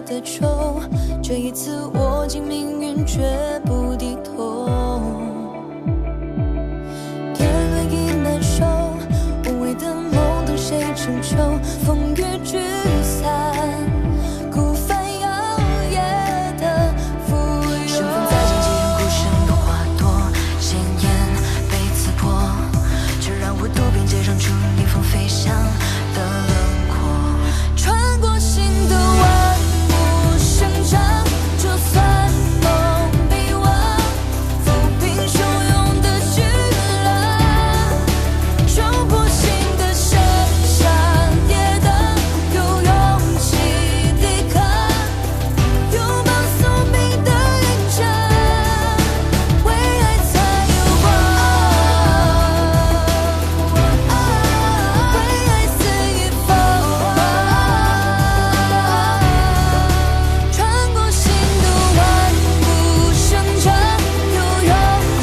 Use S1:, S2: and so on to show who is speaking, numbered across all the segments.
S1: 的愁，这一次握紧命运绝不低头。天黑已难受，无谓的梦等谁成就？风雨聚散，孤帆摇曳的浮游。身份在荆棘中孤身的花朵，鲜艳被刺破，却让我渡边界上出逆风飞翔的轮廓。穿过心的万物生长，就算梦被忘，抚平汹涌的巨浪，冲破心的深山跌宕，有勇气抵抗，拥抱宿命的印章，为爱才有光，为爱肆意疯，穿过心的万物生长，有勇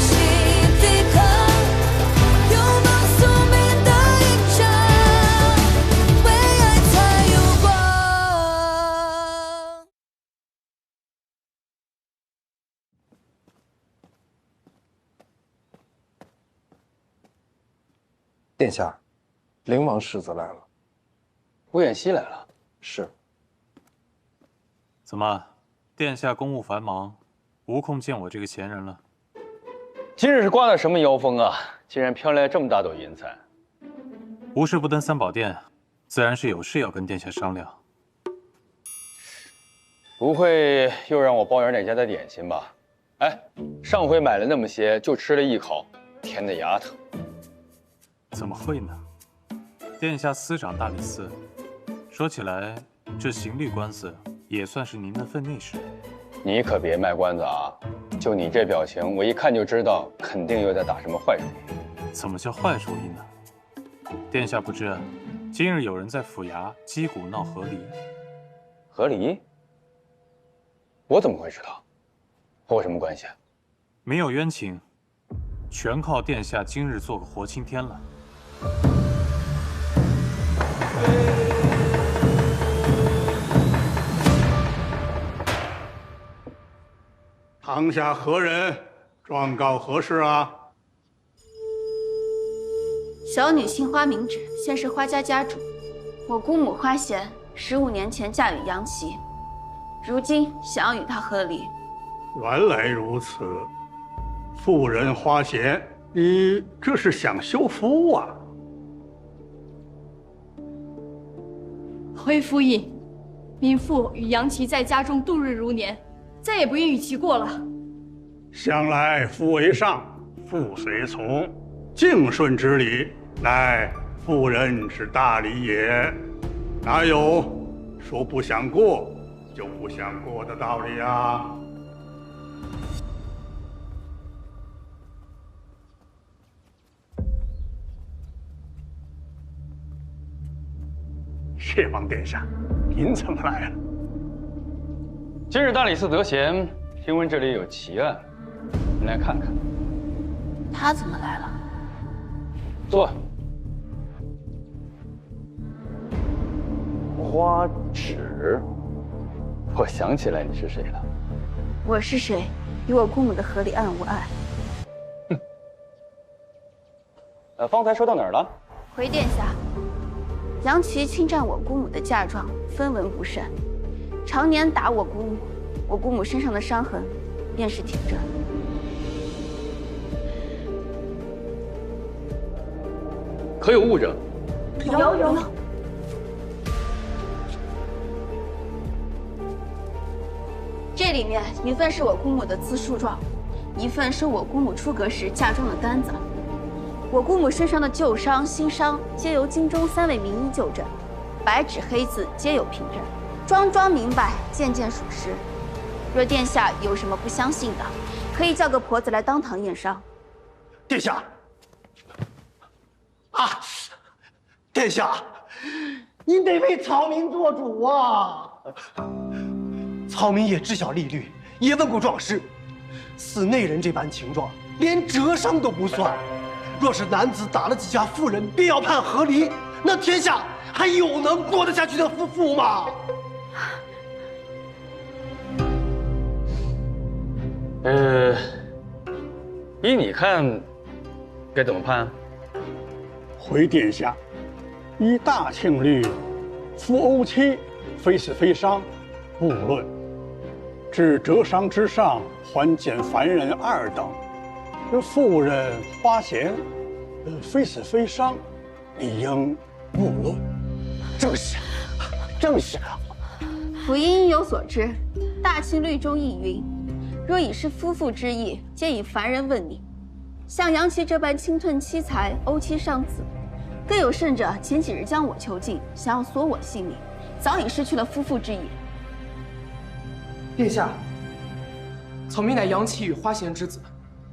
S1: 气抵抗，拥抱宿命的印章，为爱才有光。
S2: 殿下，灵王世子来了。
S3: 乌远西来了。
S2: 是。
S4: 怎么，殿下公务繁忙，无空见我这个闲人了？
S3: 今日是刮了什么妖风啊？竟然飘来这么大朵银彩。
S4: 无事不登三宝殿，自然是有事要跟殿下商量。
S3: 不会又让我包圆哪家的点心吧？哎，上回买了那么些，就吃了一口，甜的牙疼。
S4: 怎么会呢？殿下司掌大理寺，说起来，这刑律官司也算是您的份内事。
S3: 你可别卖关子啊！就你这表情，我一看就知道，肯定又在打什么坏主意。
S4: 怎么叫坏主意呢？殿下不知，今日有人在府衙击鼓闹和离。
S3: 和离？我怎么会知道？和我什么关系啊？
S4: 没有冤情，全靠殿下今日做个活青天了。
S5: 堂下何人？状告何事啊？
S6: 小女姓花名芷，现是花家家主。我姑母花贤15年前嫁与杨琦，如今想要与他和离。
S5: 原来如此，妇人花贤，你这是想休夫啊？
S7: 回夫印，民妇与杨琦在家中度日如年，再也不愿与其过了。
S5: 向来夫为上，妇随从，敬顺之礼，乃妇人之大礼也，哪有说不想过就不想过的道理啊？谢王殿下，您怎么来了？
S3: 今日大理寺得闲，听闻这里有奇案，您来看看。
S6: 他怎么来了？
S3: 坐。花芷，我想起来你是谁了。
S6: 我是谁？与我姑母的和离案无碍。
S3: 方才说到哪儿了？
S6: 回殿下，杨琦侵占我姑母的嫁妆，分文不剩，常年打我姑母，我姑母身上的伤痕便是铁证。
S3: 可有物证？
S6: 有。这里面一份是我姑母的自诉状，一份是我姑母出阁时嫁妆的单子。我姑母身上的旧伤、新伤皆由京中3位名医就诊，白纸黑字皆有凭证，桩桩明白，件件属实。若殿下有什么不相信的，可以叫个婆子来当堂验伤。
S8: 殿下，啊，殿下，您得为草民做主啊！草民也知晓例律，也问过壮士，寺内人这般情状，连折伤都不算。若是男子打了几下妇人，便要判和离，那天下还有能过得下去的夫妇吗？
S3: 依你看，该怎么判？
S5: 回殿下，以大庆律，夫殴妻，非死非伤，不论；至折伤之上，还减凡人2等。这妇人花钱，非死非伤，理应不论。
S8: 正是，正是。
S6: 府应应有所知，大庆律中亦云：若已是夫妇之义，皆以凡人问你。像杨琦这般侵吞妻财、殴妻伤子，更有甚者，前几日将我囚禁，想要索我性命，早已失去了夫妇之义。
S9: 殿下，草民乃杨琦与花贤之子，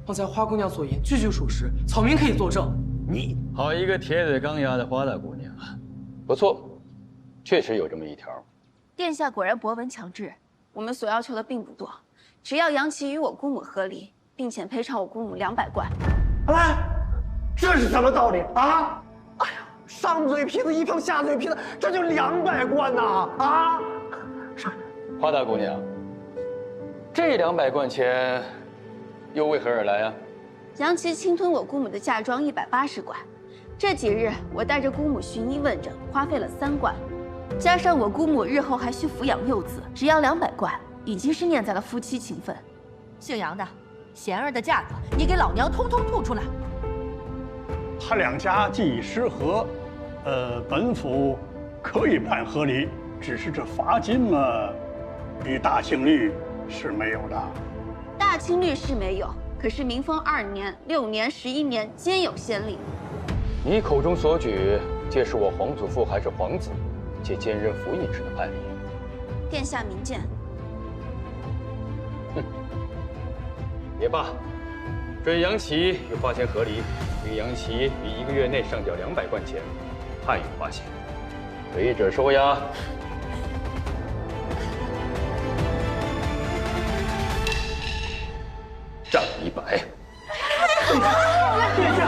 S9: 方才花姑娘所言句句属实，草民可以作证。
S3: 你好一个铁嘴钢牙的花大姑娘啊！不错，确实有这么一条。
S6: 殿下果然博闻强志，我们所要求的并不多，只要杨琦与我姑母和离，并且赔偿我姑母200贯。
S8: 哎，这是什么道理啊？哎呀，上嘴皮子一瓢，下嘴皮子，这就200贯呐！啊！
S3: 花大姑娘，这200贯钱又为何而来啊？
S6: 杨琦侵吞我姑母的嫁妆180贯，这几日我带着姑母寻医问诊，花费了3贯，加上我姑母日后还需抚养幼子，只要200贯，已经是念在了夫妻情分。
S10: 姓杨的，贤儿的价格，你给老娘通通吐出来！
S5: 他2家既已失和，本府可以判和离，只是这罚金嘛，与大庆律是没有的。
S6: 大清律是没有，可是民风2年、6年、11年皆有先例。
S3: 你口中所举，皆是我皇祖父还是皇子，皆兼任府尹时的判例。
S6: 殿下明鉴。
S3: 也罢，准杨琦与花贤和离，令杨琦于1个月内上缴200贯钱，判与花贤。违者收押。杖100。
S8: 殿下，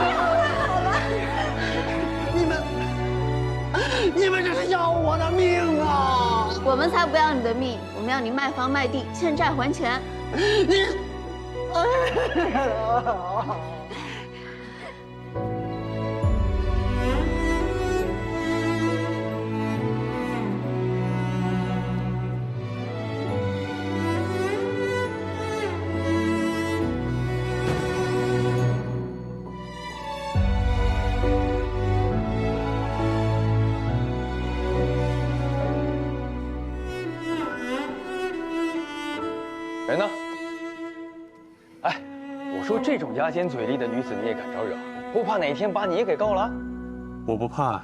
S8: 你们这是要我的命啊！
S6: 我们才不要你的命，我们要你卖房卖地，欠债还钱。
S8: 你，
S3: 人呢？哎，我说这种牙尖嘴利的女子你也敢招惹？不怕哪天把你也给告了？
S4: 我不怕，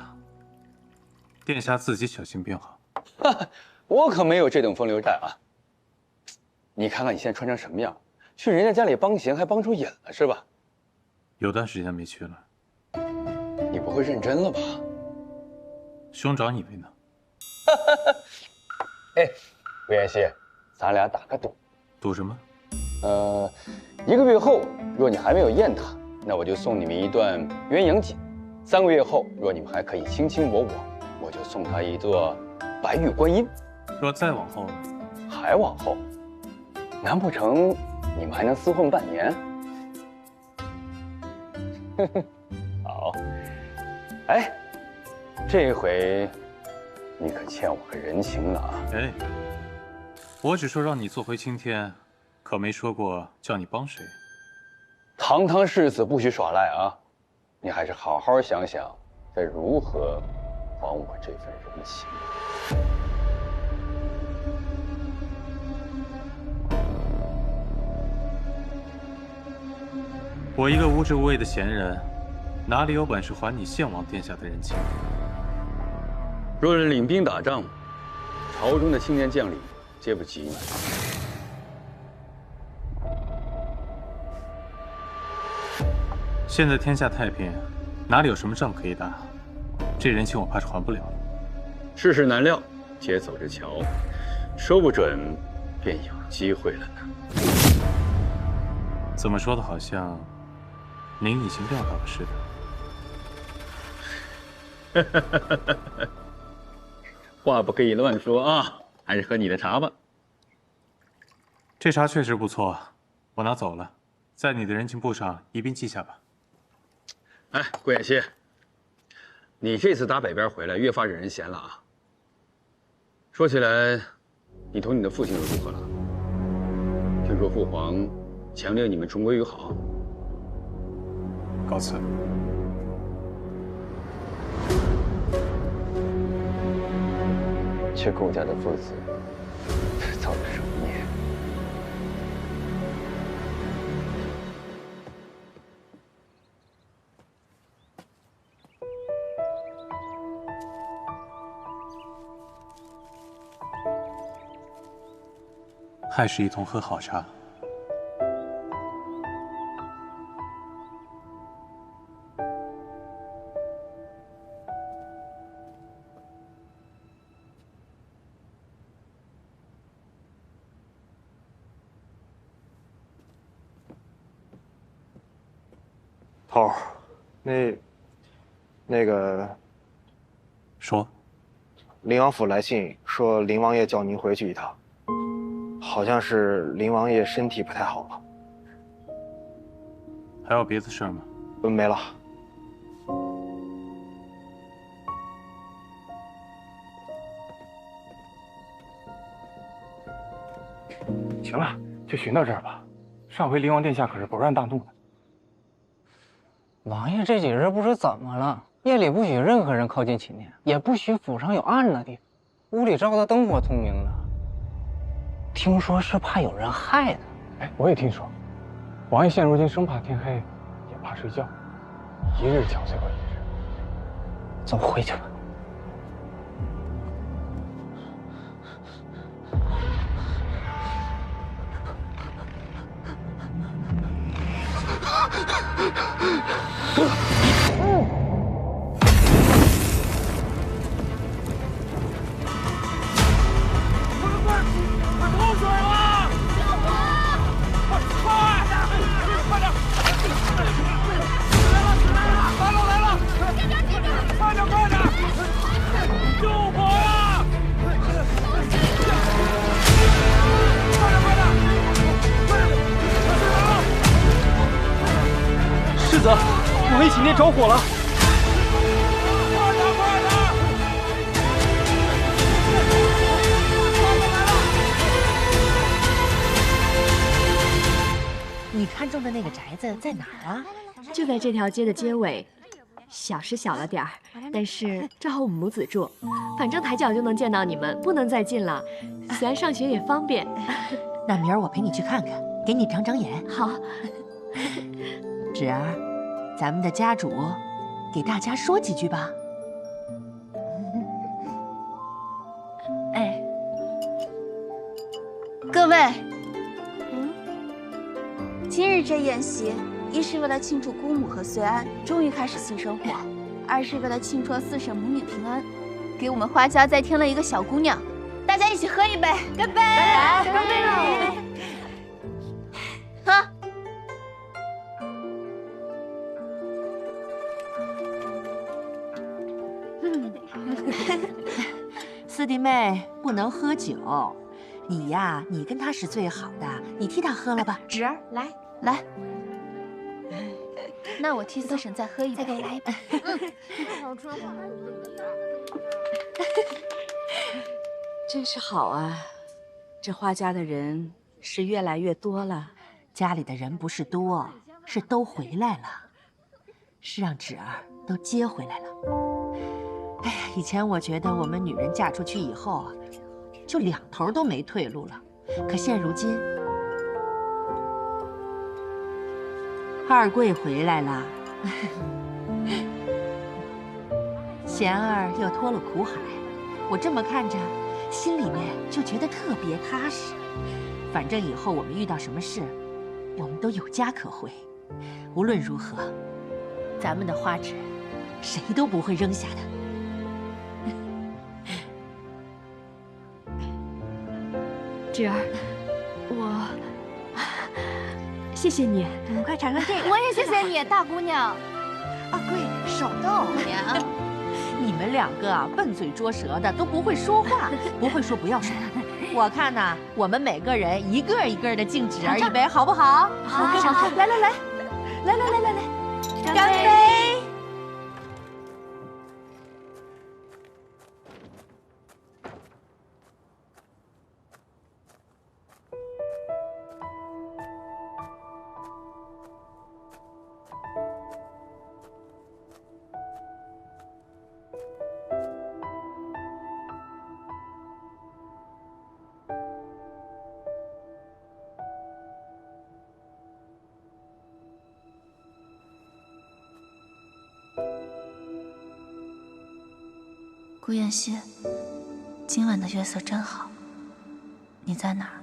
S4: 殿下自己小心便好。
S3: 我可没有这等风流债啊！你看看你现在穿成什么样，去人家家里帮闲还帮出瘾了是吧？
S4: 有段时间没去了。
S3: 你不会认真了吧？
S4: 兄长以为呢？
S3: 哎，吴彦西，咱俩打个赌。
S4: 赌什么
S3: ？1个月后，若你还没有厌他，那我就送你们一段鸳鸯锦；3个月后，若你们还可以卿卿我我，我就送他一座白玉观音。
S4: 若再往后呢？
S3: 还往后？难不成你们还能厮混半年？好。哎，这回你可欠我个人情了啊！
S4: 哎。我只说让你做回青天，可没说过叫你帮谁。
S3: 堂堂世子不许耍赖啊！你还是好好想想，该如何还我这份人情。
S4: 我一个无职无位的闲人，哪里有本事还你献王殿下的人情？
S3: 若是领兵打仗，朝中的青年将领皆不及你。
S4: 现在天下太平，哪里有什么仗可以打？这人情我怕是还不了了。
S3: 世事难料，且走着瞧，说不准便有机会了呢。
S4: 怎么说的好像您已经料到了似的。
S3: 话不可以乱说啊！还是喝你的茶吧。
S4: 这茶确实不错，我拿走了，在你的人情簿上一并记下吧。
S3: 哎，顾妍希，你这次打北边回来越发惹人嫌了啊。说起来，你同你的父亲又如何了？听说父皇强令你们重归于好。
S4: 告辞。
S3: 却顾家的父子造的什么孽？
S4: 还是一同喝好茶。
S2: 头儿，那个，
S4: 说，
S2: 林王府来信说林王爷叫您回去一趟，好像是林王爷身体不太好了。
S4: 还有别的事儿吗？
S2: 没了。
S11: 行了，就寻到这儿吧。上回灵王殿下可是勃然大怒的。
S12: 王爷这几日不知怎么了，夜里不许任何人靠近寝殿，也不许府上有暗的地方，屋里照得灯火通明的。听说是怕有人害他。
S11: 哎，我也听说，王爷现如今生怕天黑，也怕睡觉，一日憔悴过一日。
S12: 走，回去吧。
S8: 世子，王爷寝殿着火了！
S10: 你看中的那个宅子在哪儿啊？
S13: 就在这条街的街尾，小是小了点儿，但是正好我们母子住，反正抬脚就能见到你们，不能再近了。虽然上学也方便。
S10: 那明儿我陪你去看看，给你长长眼。
S13: 好。
S10: 芷儿，咱们的家主，给大家说几句吧。
S6: 哎，各位，今日这宴席，一是为了庆祝姑母和随安终于开始新生活，二是为了庆祝四婶母女平安，给我们花家再添了一个小姑娘，大家一起喝一杯，干杯！干杯喽！喝。
S10: 四弟妹不能喝酒，你呀，你跟她是最好的，你替她喝了吧。
S6: 芷儿，来，那我替四婶再喝一杯，再给我来一杯。
S14: 真是好啊，这花家的人是越来越多了。
S10: 家里的人不是多，是都回来了，是让芷儿都接回来了。哎呀，以前我觉得我们女人嫁出去以后啊，就两头都没退路了。可现如今，二贵回来了，贤儿又脱了苦海，我这么看着，心里面就觉得特别踏实。反正以后我们遇到什么事，我们都有家可回。无论如何，咱们的花纸，谁都不会扔下的。
S13: 芷儿，谢谢你，
S10: 你们快尝尝这个。
S6: 我也谢谢你，大姑娘。
S10: 二贵，手动。你们两个啊，笨嘴拙舌的，都不会说话，不会说不要说。我看呐，我们每个人一个一个的敬侄儿一杯，好不好？
S6: 好，来，
S10: 干杯！
S6: 顾妍希，今晚的月色真好。你在哪儿？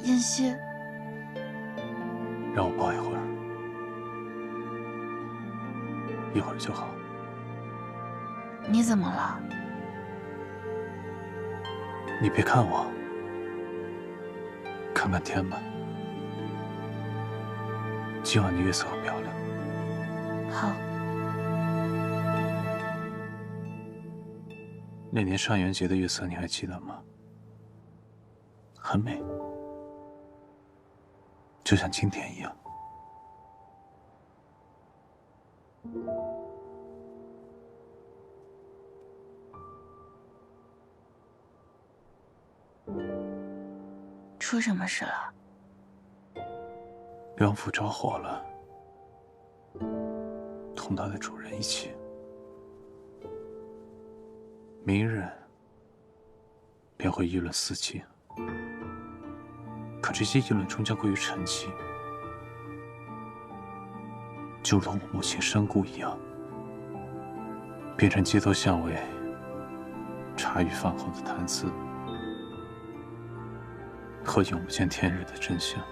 S6: 妍希，
S4: 让我抱一会儿，一会儿就好。
S6: 你怎么了？
S4: 你别看我，看看天吧。今晚的月色很漂亮。
S6: 好。
S4: 那年上元节的月色你还记得吗？很美，就像今天一样。
S6: 出什么事了？
S4: 梁府着火了，同它的主人一起。明日便会议论四季，可这些议论终将归于沉寂，就如我母亲身故一样，变成街头巷尾茶余饭后的谈资和永不见天日的真相。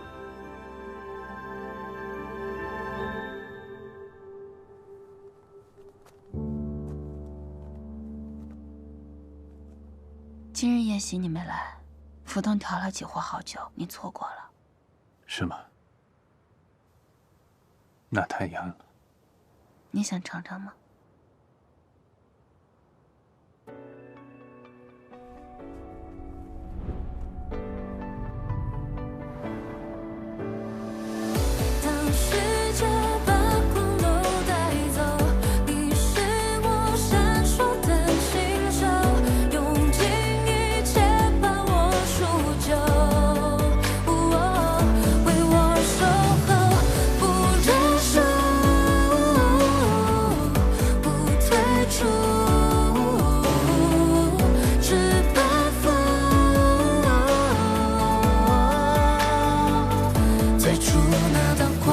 S6: 今日宴席你没来，府东调了几壶好酒，你错过了。
S4: 是吗？那太遗憾了。
S6: 你想尝尝吗？
S1: 当世界把光都带走，你是我闪烁的星球，用尽一切把我赎救，为我守候，不认输，不退出，只奔赴最初那道光。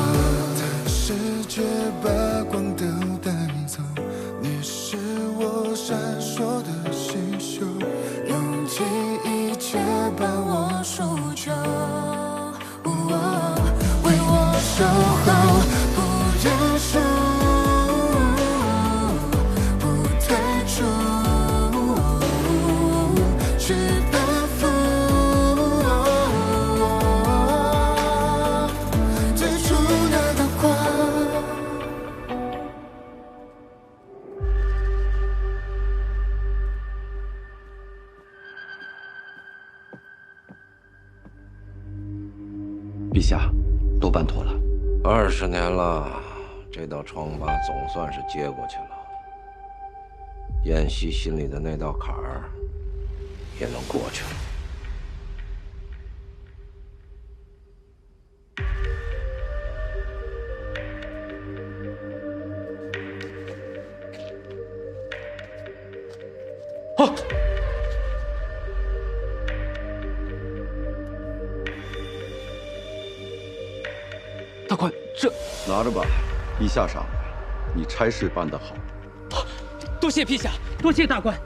S15: 世界把光都带走，你是我闪烁的星宿，
S1: 用尽一切把我赎救，为我守候，不认输，不退出，只奔赴最初那道光。
S16: 陛下，都办妥了。
S17: 20年了，这道疮疤总算是接过去了。妍希心里的那道坎儿也能过去了。
S16: 啊！大官，这
S18: 拿着吧，陛下赏的，你差事办得好。
S9: 多谢陛下，多谢大官。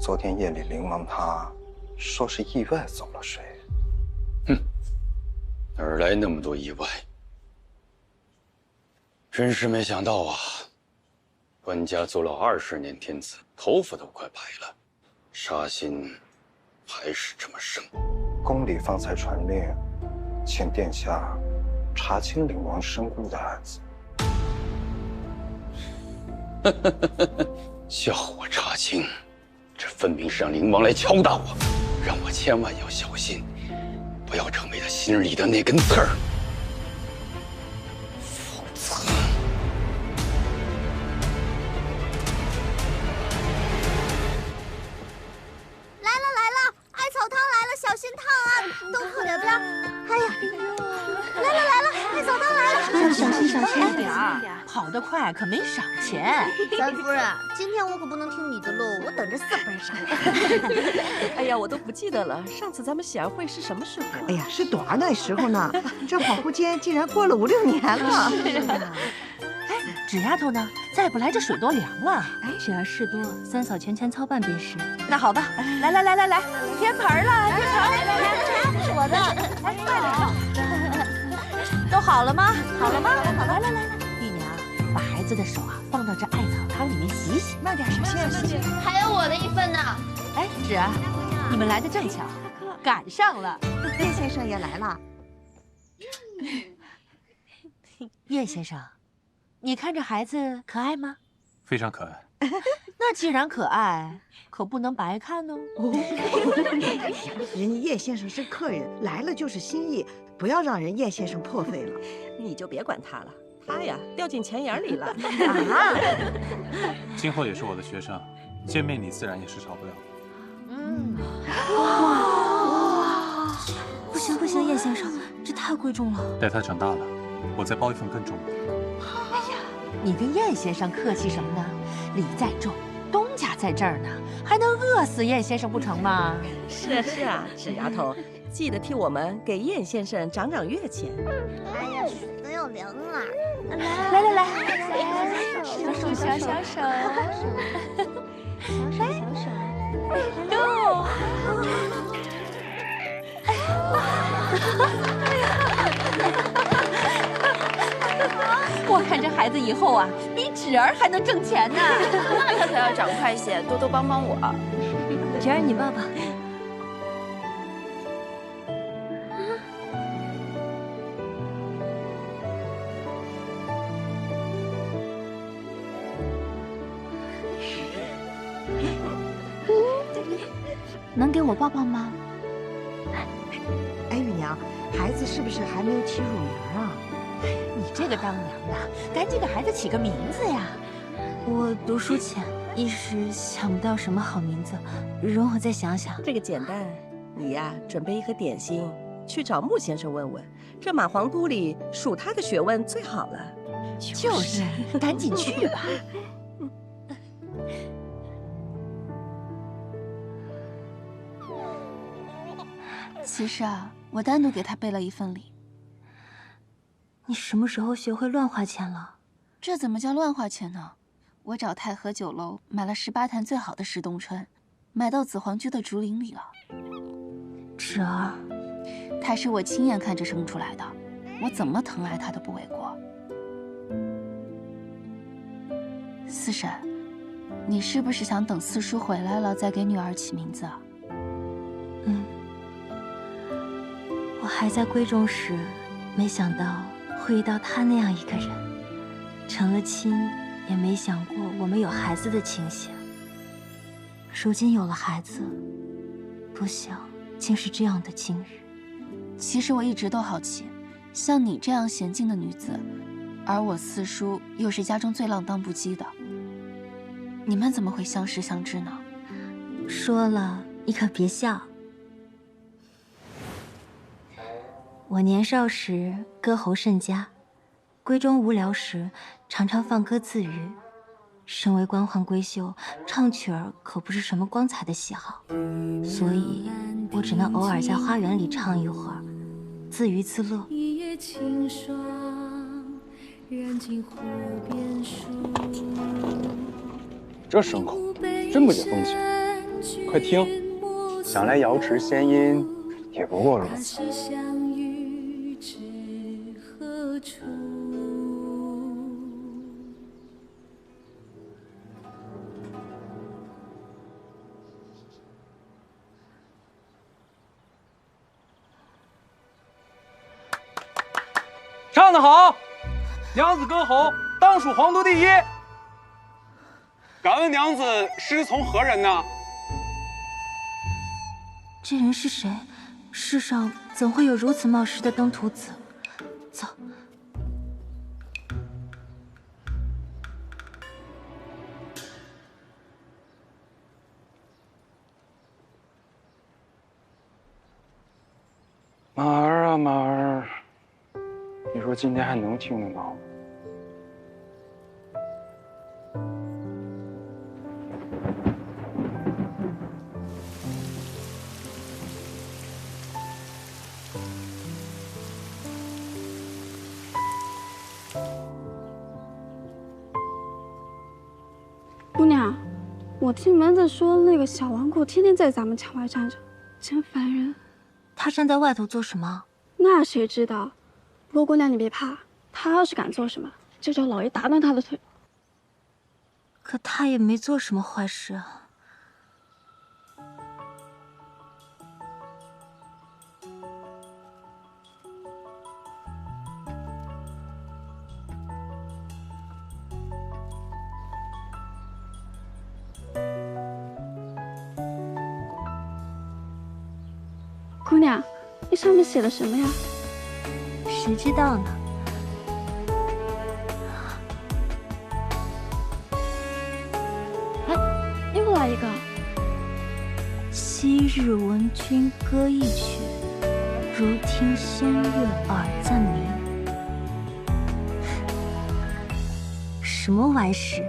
S2: 昨天夜里灵王他说是意外走了水。
S3: 哼，哪儿来那么多意外？真是没想到啊！官家做了20年天子，头发都快白了，杀心还是这么盛。
S2: 宫里方才传令，请殿下查清灵王身故的案子。
S3: 叫我查清，这分明是让灵王来敲打我，让我千万要小心，不要成为他心里的那根刺儿。否则，
S19: 来了，艾草汤来了，小心烫啊！都靠两边。哎呀，来了，艾草汤来了，
S10: 小心点儿，跑得快可没赏钱。
S19: 三夫人，今天我可不能听你的喽，我等着4分赏。
S20: 哎呀，我都不记得了，上次咱们喜儿会是什么时候？
S21: 哎呀，是多少那时候呢？这恍惚间竟然过了5、6年了。
S10: 是啊。哎，纸丫头呢？再不来这水多凉了。
S22: 哎，只要事多，三嫂全权操办便是。
S10: 那好吧，来，添盆了，添盆，
S19: 来，这是我的，
S10: 哎，快点，都好了吗？好了吗？来，玉娘，把孩子的手啊放到这艾草汤里面洗洗。
S21: 慢点，小心。
S6: 还有我的一份呢。
S10: 哎，芷儿，你们来的正巧，赶上了。
S21: 叶先生也来了。
S10: 叶先生，你看这孩子可爱吗？
S4: 非常可爱。
S10: 那既然可爱，可不能白看哦。
S21: 人家叶先生是客人，来了就是心意，不要让人叶先生破费了。
S20: 你就别管他了，他呀掉进钱眼里了。
S21: 啊！
S4: 今后也是我的学生，见面礼自然也是少不了。
S22: 哇！不行，叶先生，这太贵重了。
S4: 待他长大了，我再包一份更重的。
S10: 哎呀，你跟叶先生客气什么呢？礼再重，东家在这儿呢，还能饿死叶先生不成吗？
S20: 是啊，纸丫头，记得替我们给叶先生涨月钱。
S19: 哎呀，水都要凉了。
S22: 来，
S19: 小手。
S22: 哟！
S10: 我看这孩子以后啊，比芷儿还能挣钱呢。
S6: 那他可要长快些，多多帮帮我。
S22: 芷儿，你抱抱。能给我抱抱吗？
S21: 哎，玉娘，孩子是不是还没有起乳名啊？
S10: 你这个当娘的，赶紧给孩子起个名字呀！
S22: 我读书浅，一时想不到什么好名字，容我再想想。
S20: 这个简单，你呀准备一盒点心，去找穆先生问问，这马皇都里数他的学问最好了。
S10: 就是，赶紧去吧。
S22: 其实啊，我单独给他备了一份礼。你什么时候学会乱花钱了？
S23: 这怎么叫乱花钱呢？我找太和酒楼买了18坛最好的石冬春，买到子皇居的竹林里了。
S22: 芷儿，
S23: 他是我亲眼看着生出来的，我怎么疼爱他都不为过。四婶，你是不是想等四叔回来了再给女儿起名字啊？
S22: 我还在闺中时，没想到会遇到他那样一个人，成了亲，也没想过我们有孩子的情形。如今有了孩子，不想竟是这样的今日。
S23: 其实我一直都好奇，像你这样娴静的女子，而我四叔又是家中最浪荡不羁的，你们怎么会相识相知呢？
S22: 说了你可别笑。我年少时歌喉甚佳，闺中无聊时常常放歌自娱。身为官宦闺秀，唱曲儿可不是什么光彩的喜好，所以我只能偶尔在花园里唱一会儿，自娱自乐。
S11: 这牲口真不解风情，快听，想来瑶池仙音也不过如此。唱得好，娘子歌喉当属皇都第一。敢问娘子师从何人呢？
S22: 这人是谁？世上怎会有如此冒失的登徒子？走。
S11: 马儿啊马儿，你说今天还能听得到吗？
S5: 姑娘，我听门子说那个小王姑天天在咱们墙外站着，真烦人。
S22: 他站在外头做什么？
S5: 那谁知道？不过姑娘你别怕，他要是敢做什么，就叫老爷打断他的腿。
S22: 可他也没做什么坏事啊。
S5: 姑娘，那上面写的什么呀？
S22: 谁知道呢？
S5: 哎，又来一个。
S22: 昔日闻君歌一曲，如听仙乐耳暂明。什么歪事？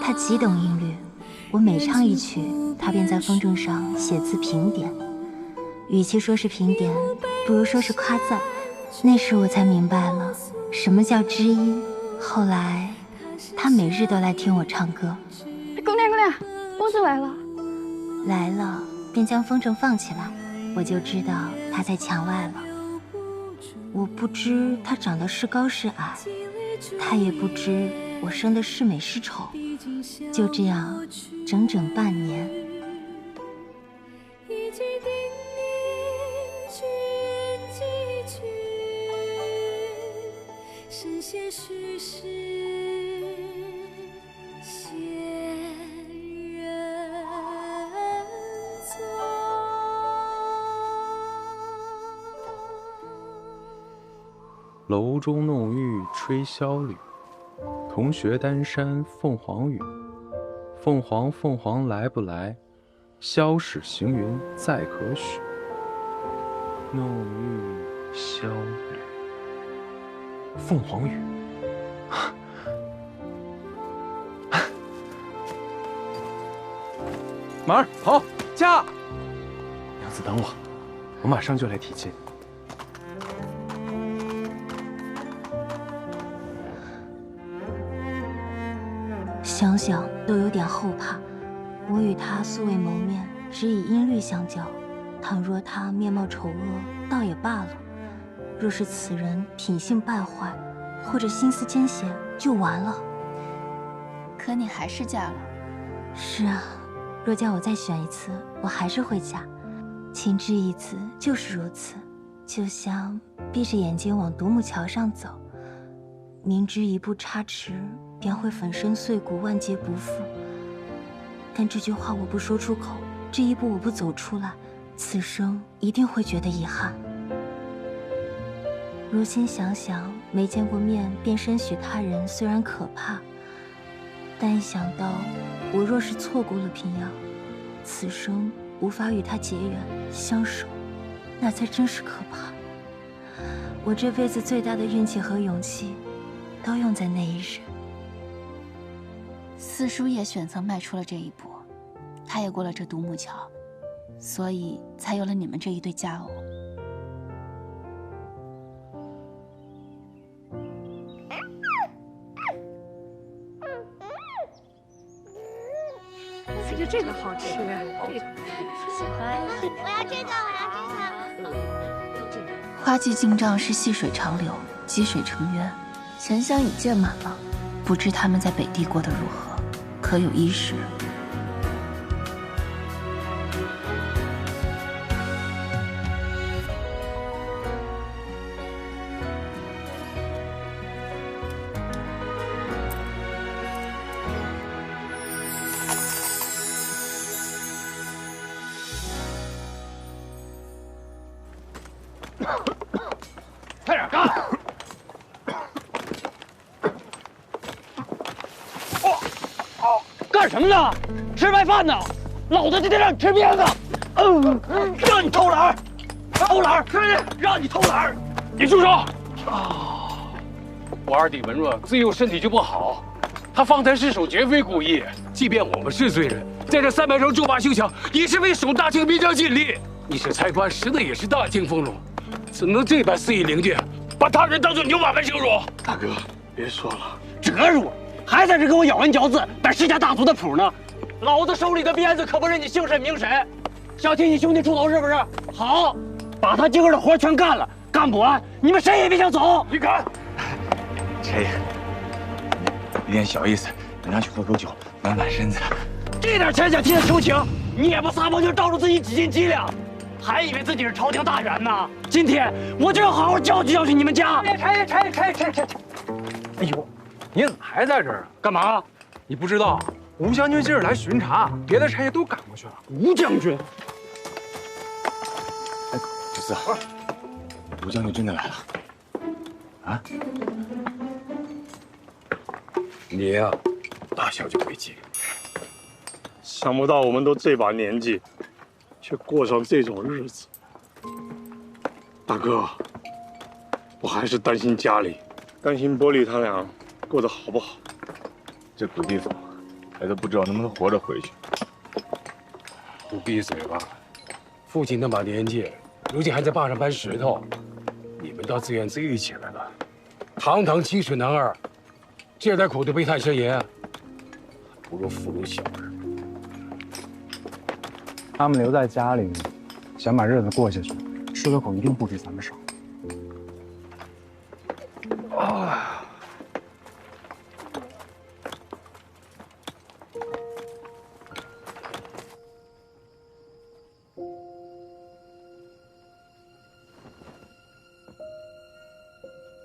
S22: 他极懂音律，我每唱一曲，他便在风筝上写字评点。与其说是评点，不如说是夸赞。那时我才明白了什么叫知音。后来，他每日都来听我唱歌。
S5: 姑娘，姑娘，风筝来了。
S22: 来了，便将风筝放起来，我就知道他在墙外了。我不知他长得是高是矮，他也不知我生的是美是丑。就这样，整整半年。
S1: 神仙虚实仙人踪。
S4: 楼中弄玉吹箫缕，同学丹山凤凰语。凤凰凤凰来不来？箫使行云再可许。弄玉箫缕，凤凰语。马儿跑，驾！娘子等我马上就来提亲。
S22: 想想都有点后怕。我与他素未谋面，只以音律相交。倘若他面貌丑恶，倒也罢了；若是此人品性败坏，或者心思奸险，就完了。
S23: 可你还是嫁了。
S22: 是啊，若叫我再选一次，我还是会嫁。情至一子就是如此，就像闭着眼睛往独木桥上走，明知一步差池便会粉身碎骨，万劫不复。但这句话我不说出口，这一步我不走出来，此生一定会觉得遗憾。如今想想，没见过面便深许他人，虽然可怕，但一想到我若是错过了平遥，此生无法与他结缘相守，那才真是可怕。我这辈子最大的运气和勇气，都用在那一日。
S23: 四叔也选择迈出了这一步，他也过了这独木桥，所以才有了你们这一对佳偶。
S13: 四哥，
S21: 着这个好吃，这个
S6: 喜欢。
S19: 我要这个，
S23: 花季进账是细水长流，积水成渊，钱箱已建满了。不知他们在北地过得如何，可有衣食？
S16: 快点干！干什么呢？吃白饭呢？老子今天让你吃鞭子！让你偷懒，偷懒，让你偷懒！你住手！
S7: 我二弟文若自幼身体就不好，他方才失手绝非故意。即便我们是罪人，在这300州诛拔修墙，也是为守大清边疆尽力。你是差官，识的也是大清风俗，怎能这般肆意凌虐，把他人当作牛马般羞辱？
S16: 大哥，别说了，
S7: 折辱！还在这跟我咬文嚼字，摆世家大族的谱呢！老子手里的鞭子可不是你姓沈名谁，想替你兄弟出头是不是？好，把他今儿的活全干了，干不完你们谁也别想走！
S16: 你敢？
S11: 这有点小意思，等下去喝口酒，暖暖身子。
S7: 这点钱想替他求情，你也不撒泡尿照着自己几斤几两，还以为自己是朝廷大员呢？今天我就要好好教训教训你们家！
S16: 拆！哎呦，你怎么还在这儿啊？干嘛？你不知道吴将军今儿来巡查，别的差役都赶过去了。
S7: 吴将军，
S11: 哎，九四，吴将军真的来了。啊？
S16: 你呀，大小就别急。
S8: 想不到我们都这把年纪，却过上这种日子。大哥，我还是担心家里，担心波璃他俩过得好不好。
S11: 这鬼地方，还都不知道能不能活着回去。
S7: 你闭嘴吧！父亲那把年纪，如今还在坝上搬石头，你们倒自怨自艾起来了。堂堂清水男儿，这点苦都悲叹呻吟，不如俘虏小儿。
S11: 他们留在家里，想把日子过下去，吃的苦一定不比咱们少。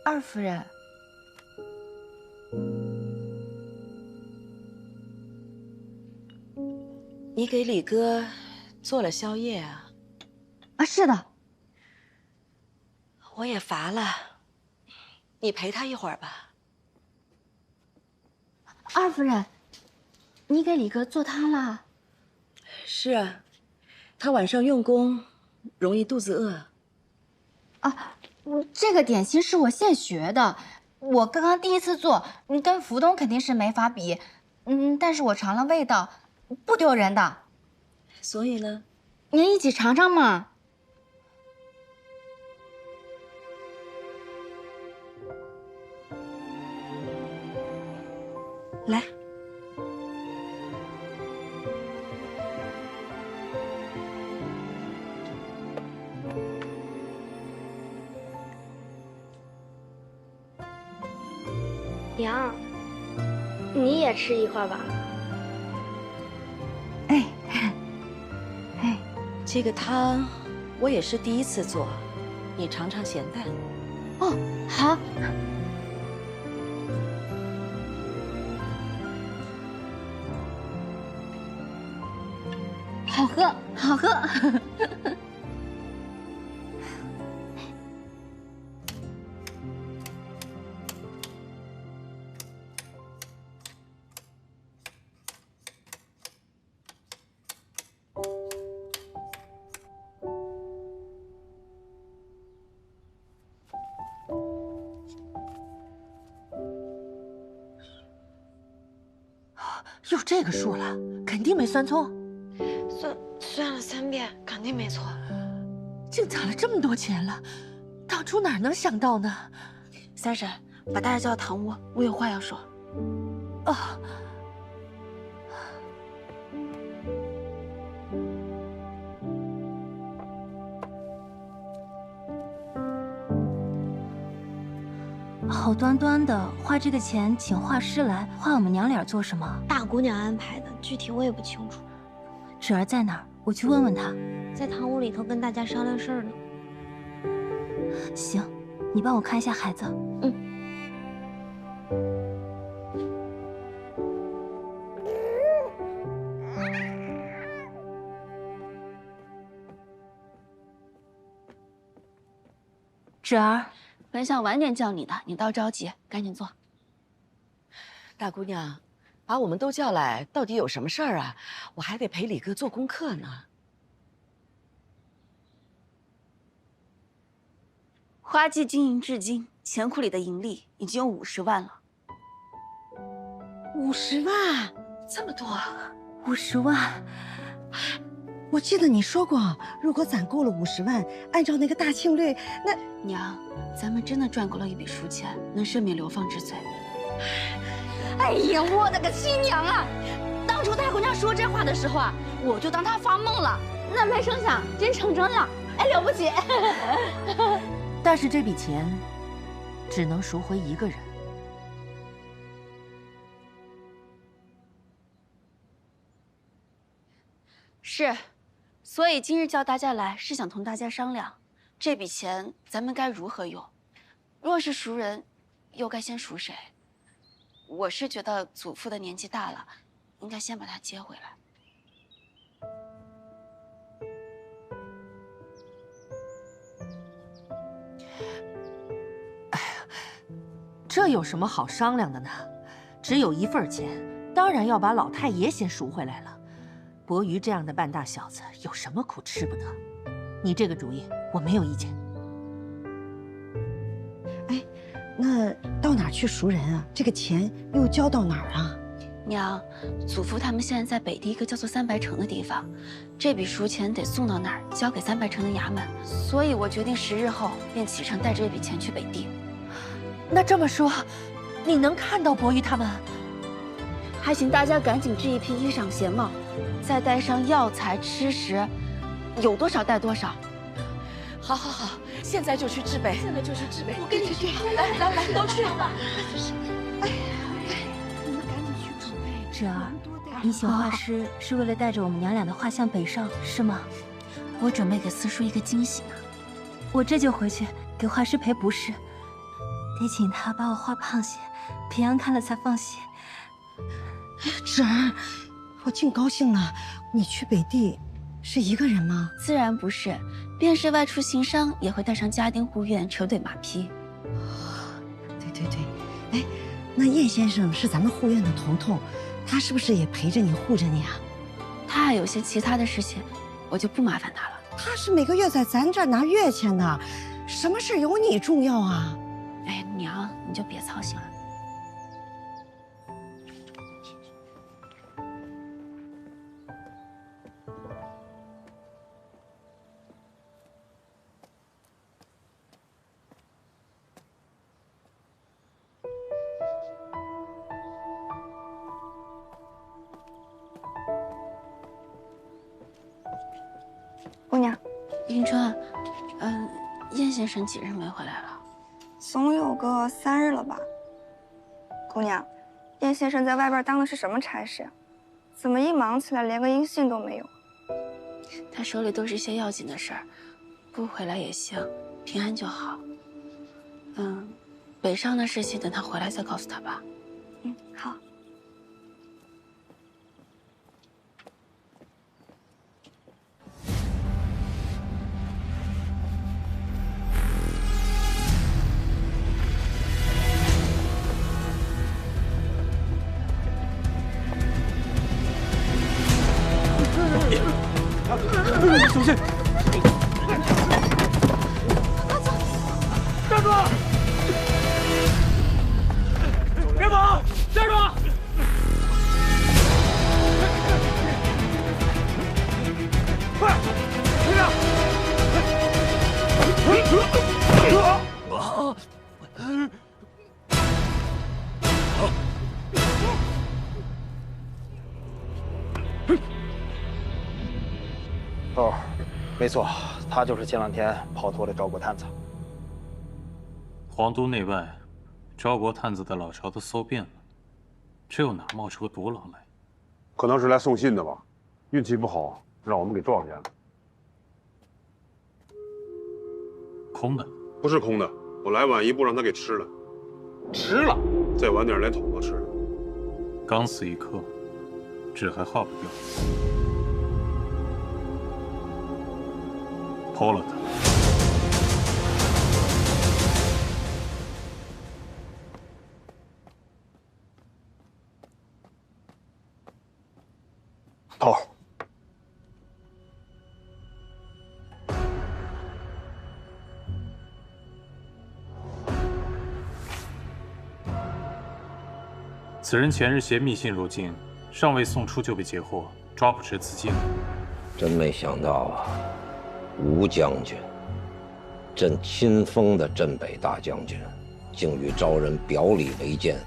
S23: 二夫人，
S14: 你给李哥做了宵夜啊？
S23: 啊，是的。
S14: 我也乏了，你陪他一会儿吧。
S23: 二夫人，你给李哥做汤了？
S14: 是啊，他晚上用功，容易肚子饿。
S23: 啊，这个点心是我现学的，我刚刚第一次做，跟福东肯定是没法比，但是我尝了味道，不丢人的。
S14: 所以呢，
S23: 您一起尝尝嘛。
S14: 来。
S12: 娘，你也吃一块吧。
S14: 这个汤我也是第一次做，你尝尝咸淡。
S23: 哦，好。好喝，好喝。
S10: 又这个数了，肯定没算错。
S12: 算了3遍，肯定没错。
S10: 竟攒了这么多钱了，当初哪能想到呢？
S12: 三婶，把大家叫到堂屋，我有话要说。
S10: 哦。
S22: 好端端的花这个钱请画师来画我们娘俩做什么？
S12: 大姑娘安排的，具体我也不清楚。
S22: 芷儿在哪儿？我去问问她。
S12: 在堂屋里头跟大家商量事儿呢。
S22: 行，你帮我看一下孩子。
S12: 嗯。
S22: 芷儿，
S6: 本想晚点叫你的，你倒着急，赶紧坐。
S20: 大姑娘，把我们都叫来，到底有什么事儿啊？我还得陪李哥做功课呢。
S6: 花季经营至今，钱库里的盈利已经有50万了。
S21: 50万，
S20: 这么多啊
S22: ！50万。
S21: 我记得你说过，如果攒够了50万，按照那个大庆率，那
S6: 娘，咱们真的赚够了一笔赎钱，能赦免流放之罪。
S15: 哎呀，我的个亲娘啊！当初大姑娘说这话的时候啊，我就当她发梦了，那没成想真成真了，哎，了不起！
S10: 但是这笔钱只能赎回一个人。
S6: 是。所以今日叫大家来，是想同大家商量，这笔钱咱们该如何用？若是赎人，又该先赎谁？我是觉得祖父的年纪大了，应该先把他接回来。
S10: 哎呀，这有什么好商量的呢？只有一份钱，当然要把老太爷先赎回来了。伯鱼这样的半大小子，有什么苦吃不得？你这个主意我没有意见。
S21: 哎，那到哪儿去赎人啊？这个钱又交到哪儿啊？
S6: 娘，祖父他们现在在北地一个叫做三白城的地方，这笔赎钱得送到那儿，交给三白城的衙门。所以我决定10日后便启程，带着这笔钱去北地。
S10: 那这么说，你能看到伯鱼他们？
S6: 还请大家赶紧制一批衣裳鞋帽，再带上药材吃食，有多少带多少。
S20: 好，好，好，现在就去制备，现在就去制备。
S21: 我跟你去，
S20: 来，都去吧。
S21: 哎呀，你们赶紧去准备。
S22: 芷儿，你请画师是为了带着我们娘俩的画像北上，是吗？
S6: 我准备给四叔一个惊喜呢。
S22: 我这就回去给画师赔不是，得请他把我画胖些，平阳看了才放心。
S21: 芷儿，我净高兴了。你去北地是一个人吗？
S6: 自然不是，便是外出行商，也会带上家丁护院、车队马匹。
S21: 对，哎，那叶先生是咱们护院的头头，他是不是也陪着你护着你啊？
S6: 他还有些其他的事情，我就不麻烦他了。
S21: 他是每个月在咱这儿拿月钱的，什么事有你重要啊？
S6: 哎，娘，你就别操心了。
S5: 姑娘，
S6: 迎春，燕先生几日没回来了？
S5: 总有个3日了吧。姑娘，燕先生在外边当的是什么差事呀？怎么一忙起来连个音信都没有？
S6: 他手里都是些要紧的事儿，不回来也行，平安就好。北上的事情等他回来再告诉他吧。
S5: 好。
S7: 小心！站住！别跑！站住！快，队长！
S2: 哦，没错，他就是前2天跑脱的赵国探子。
S17: 皇都内外，
S4: 赵国探子的老巢都搜遍了，这又哪冒出个独狼来？
S9: 可能是来送信的吧，运气不好，让我们给撞见了。
S4: 空的？
S9: 不是空的，我来晚一步，让他给吃了。
S4: 吃了？
S9: 再晚点连桶都吃了。
S4: 刚死一颗，纸还耗不掉。剖了他。
S2: 头。
S4: 此人前日携密信入境，尚未送出就被截获，抓捕时自尽。
S17: 真没想到啊，吴将军，朕亲封的镇北大将军，竟与昭人表里为奸。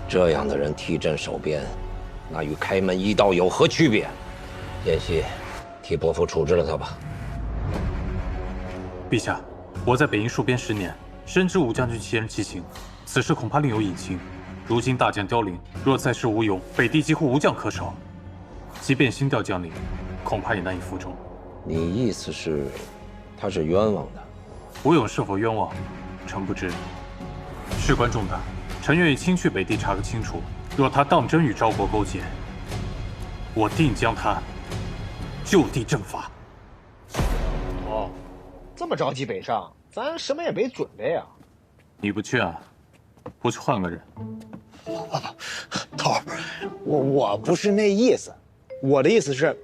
S17: 这样的人替朕守边，那与开门一刀有何区别？燕西，替伯父处置了他吧。
S4: 陛下，我在北营戍边10年，深知吴将军其人其行，此事恐怕另有隐情。如今大将凋零，若再世吴勇，北地几乎无将可守。即便新调将领，恐怕也难以服众。
S17: 你意思是，他是冤枉的？
S4: 吴勇是否冤枉，臣不知。事关重大，臣愿意亲去北地查个清楚。若他当真与昭国勾结，我定将他就地正法。
S2: 哦，这么着急北上，咱什么也没准备啊。
S4: 你不去啊？不去换个人。
S2: 头儿，我不是那意思，我的意思是，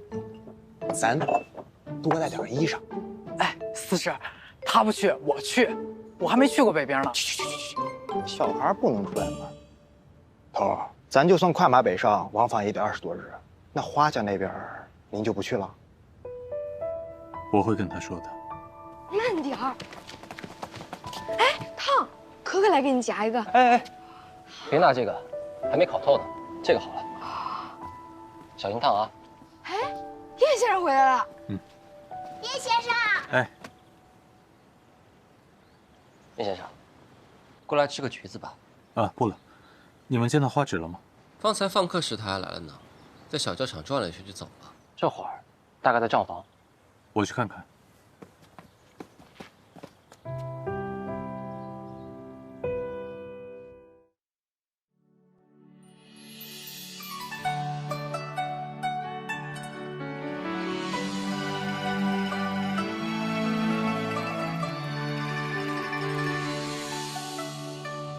S2: 咱多带点衣裳。
S18: 哎，四婶，他不去，我去，我还没去过北边呢。
S2: 去，小孩不能出远门。头儿，咱就算快马北上，往返也得20多日。那花家那边，您就不去了？
S4: 我会跟他说的。
S5: 慢点儿。哎，烫，可可来给你夹一个。
S24: 哎，别拿这个，还没烤透呢，这个好了，小心烫啊。
S5: 哎，叶先生回来了。
S19: 叶先生。
S4: 哎，
S24: 叶先生，过来吃个橘子吧。
S4: 啊，不了。你们见到花纸了吗？
S24: 方才放客时他还来了呢，在小教场转了一圈就走了。这会儿大概在账房。
S4: 我去看看。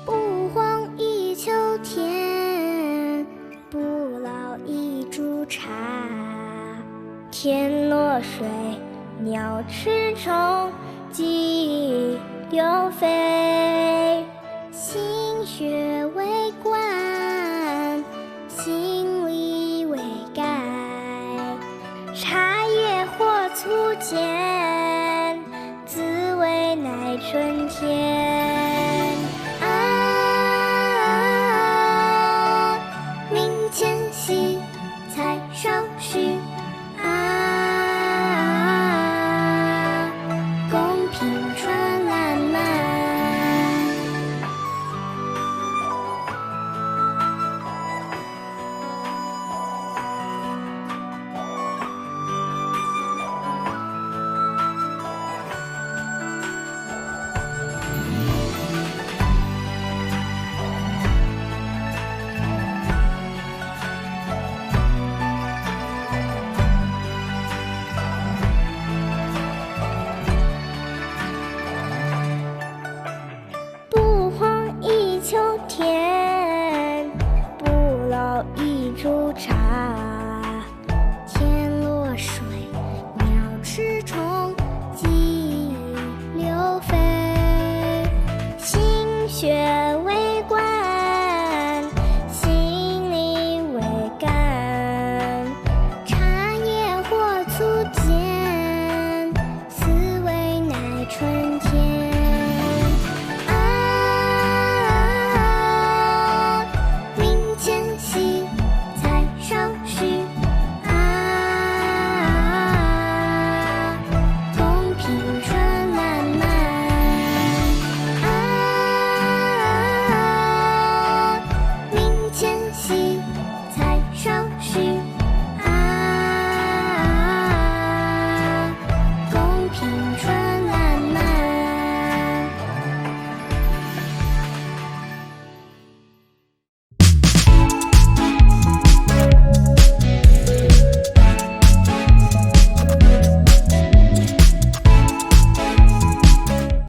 S19: 不荒一秋天，不老一株茶。天落水，鸟吃虫，鸡流飞。心学为观，心理为改。茶叶或粗浅，滋味乃春天。啊，明前夕，菜少许。啊，公平春烂漫。不荒一秋天，不老一株茶。天落水，鸟吃虫，鸡流飞。心学